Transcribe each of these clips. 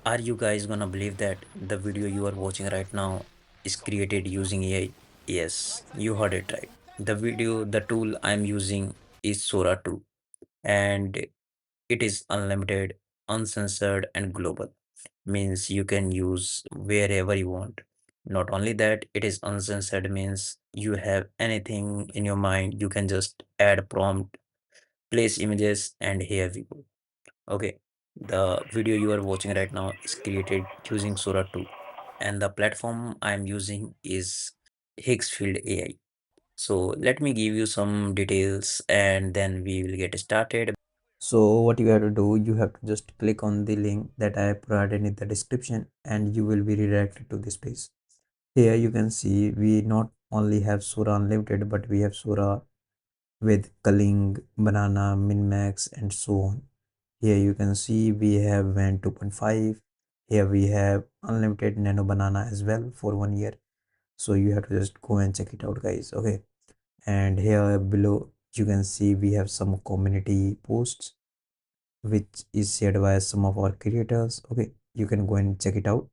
Are you guys gonna believe that the video you are watching right now is created using AI? Yes, you heard it right. The tool I'm using is Sora 2, and it is unlimited, uncensored, and global. Means you can use wherever you want. Not only that, it is uncensored, means you have anything in your mind, you can just add prompt, place images, and here we go. Okay, the video you are watching right now is created using Sora 2, and the platform I'm using is Higgsfield AI. So let me give you some details and then we will get started. So what you have to do, you have to just click on the link that I provided in the description and you will be redirected to this page. Here you can see we not only have Sora Unlimited, but we have Sora with Culling, Banana, Minmax, and so on. Here you can see we have WAN 2.5. Here we have unlimited Nano Banana as well for 1 year. So you have to just go and check it out, guys. Okay. And here below you can see we have some community posts which is shared by some of our creators. Okay, you can go and check it out.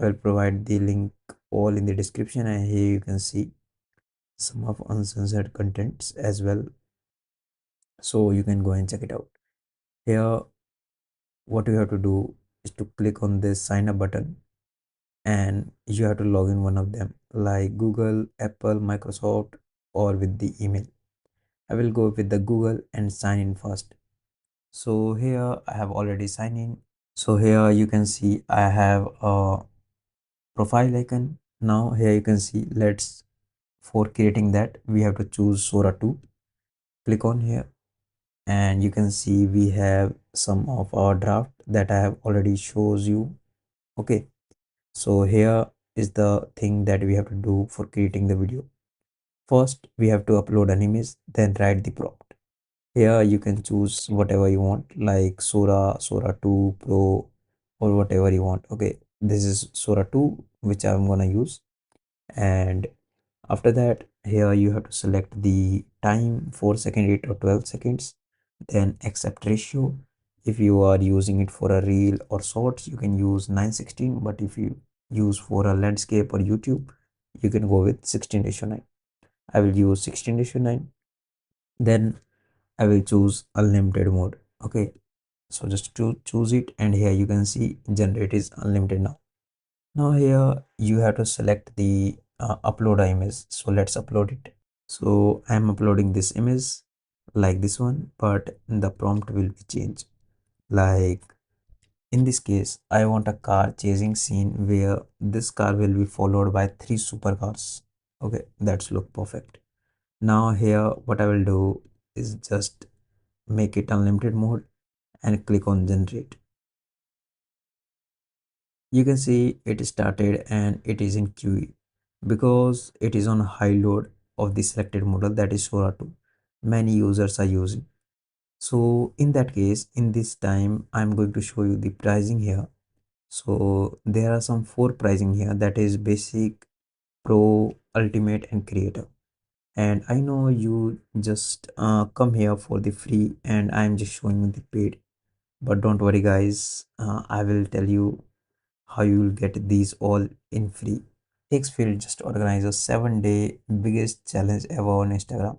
I will provide the link all in the description, and here you can see some of uncensored contents as well, so you can go and check it out. Here what you have to do is to click on this sign up button, and you have to log in one of them like Google, Apple, Microsoft, or with the email. I will go with the Google and sign in first. So here I have already signed in. So here you can see I have a profile icon. Now here you can see, let's for creating that we have to choose Sora 2. Click on here and you can see we have some of our draft that I have already shows you. Okay, so here is the thing that we have to do for creating the video. First we have to upload an image, then write the prompt. Here you can choose whatever you want like Sora 2 Pro or whatever you want. Okay, this is Sora 2 which I'm gonna use. And after that, here you have to select the time 4 second, 8 or 12 seconds, then accept ratio. If you are using it for a reel or shorts, you can use 9:16, but if you use for a landscape or YouTube, you can go with 16:9. I will use 16:9. Then I will choose unlimited mode. Okay, so just to choose it, and here you can see generate is unlimited now. Now here you have to select the upload image. So let's upload it. So I'm uploading this image like this one, but the prompt will be changed. Like in this case, I want a car chasing scene where this car will be followed by 3 supercars. Okay, that's look perfect. Now here what I will do is just make it unlimited mode and click on generate. You can see it started and it is in QE because it is on high load of the selected model, that is Sora 2. Many users are using. So in that case, in this time, I'm going to show you the pricing here. So there are some 4 pricing here, that is basic, pro, ultimate, and creator. And I know you just come here for the free and I'm just showing you the paid. But don't worry guys, I will tell you how you will get these all in free. Higgsfield just organized a 7-day biggest challenge ever on Instagram.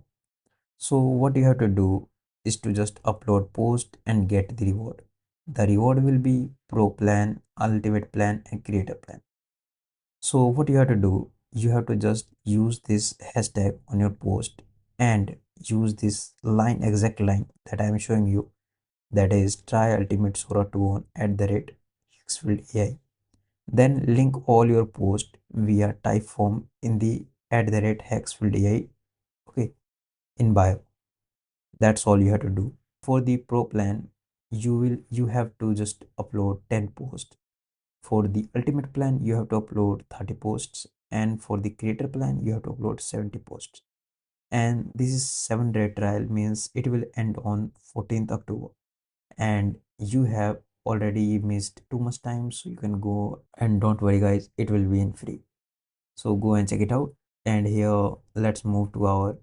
So what you have to do is to just upload post and get the reward. The reward will be pro plan, ultimate plan, and creator plan. So what you have to do, you have to just use this hashtag on your post and use this line, exact line that I am showing you, that is try ultimate Sora 2 on @Higgsfield AI. Then link all your post via typeform in the @Higgsfield AI, okay, in bio. That's all you have to do. For the pro plan, you have to just upload 10 posts. For the ultimate plan, you have to upload 30 posts, and for the creator plan, you have to upload 70 posts. And this is 7-day trial, means it will end on 14th October. And you have already missed too much time, so you can go, and don't worry guys, it will be in free. So go and check it out. And here let's move to our,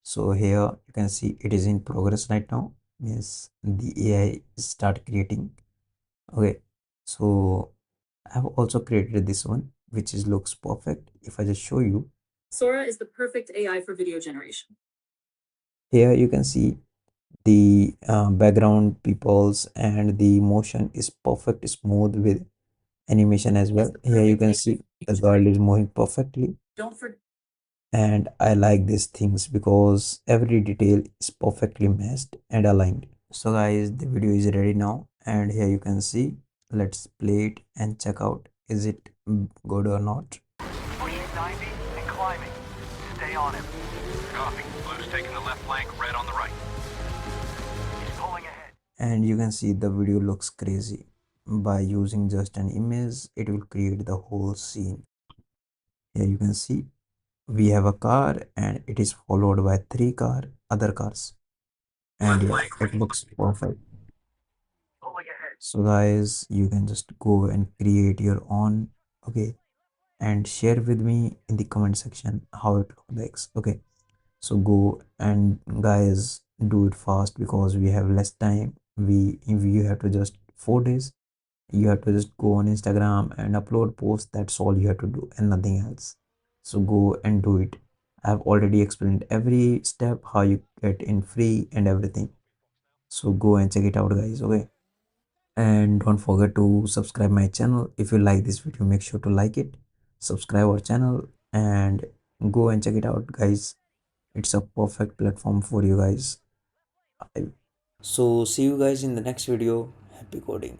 so here you can see it is in progress right now, means the AI start creating. Okay, So I've also created this one, which is looks perfect. If I just show you, Sora is the perfect AI for video generation. here you can see the background peoples and the motion is perfect smooth with animation as well. Here you can see the girl is moving perfectly, Don't forget. and I like these things because every detail is perfectly matched and aligned. So guys, the video is ready now, and here you can see, let's play it and check out is it good or not. Pushing 90 and climbing. Stay on him. Copy. Blue's taking the left flank, red on the right. He's pulling ahead. And you can see the video looks crazy. By using just an image, it will create the whole scene. Here you can see we have a car and it is followed by other cars, and yeah, it looks perfect. Pulling ahead. So guys, you can just go and create your own, okay, and share with me in the comment section how it looks like. Okay, so go and guys, do it fast because we have less time. We if you have to just 4 days, you have to just go on Instagram and upload posts. That's all you have to do and nothing else. So go and do it. I've already explained every step how you get in free and everything. So go and check it out guys. Okay, and don't forget to subscribe my channel. If you like this video, make sure to like it, subscribe our channel, and go and check it out guys. It's a perfect platform for you guys. So see you guys in the next video. Happy coding.